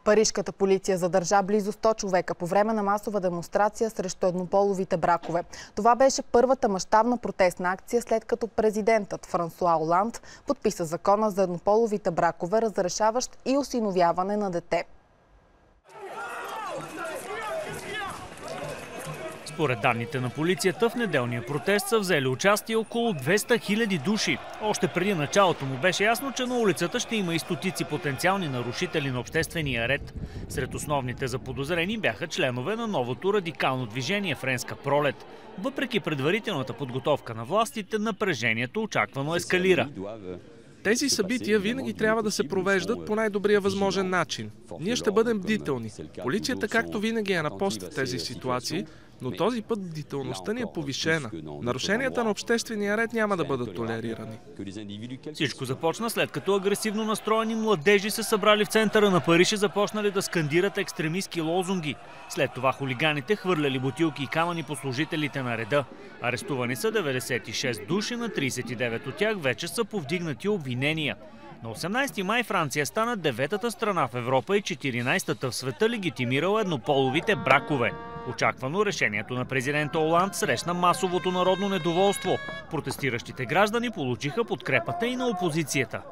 Парижката полиция задържа близо 100 човека по време на масова демонстрация срещу еднополовите бракове. Това беше първата мащабна протестна акция, след като президентът Франсуа Оланд подписа закона за еднополовите бракове, разрешаващ и осиновяване на дете. Според данните на полицията, в неделния протест са взели участие около 200 000 души. Още преди началото му беше ясно, че на улицата ще има и стотици потенциални нарушители на обществения ред. Сред основните заподозрени бяха членове на новото радикално движение Френска пролет. Въпреки предварителната подготовка на властите, напрежението очаквано ескалира. Тези събития винаги трябва да се провеждат по най-добрия възможен начин. Ние ще бъдем бдителни. Полицията, както винаги, е на пост в тези ситуации, но този път бдителността ни е повишена. Нарушенията на обществения ред няма да бъдат толерирани. Всичко започна след като агресивно настроени младежи се събрали в центъра на Париж и започнали да скандират екстремистки лозунги. След това хулиганите хвърляли бутилки и камъни по служителите на реда. Арестувани са 96 души, на 39 от тях вече са повдигнати обвинения. На 18 май Франция стана 9-та страна в Европа и 14-та в света, легитимирала еднополовите бракове. Очаквано решението на президента Оланд срещна масовото народно недоволство. Протестиращите граждани получиха подкрепата и на опозицията.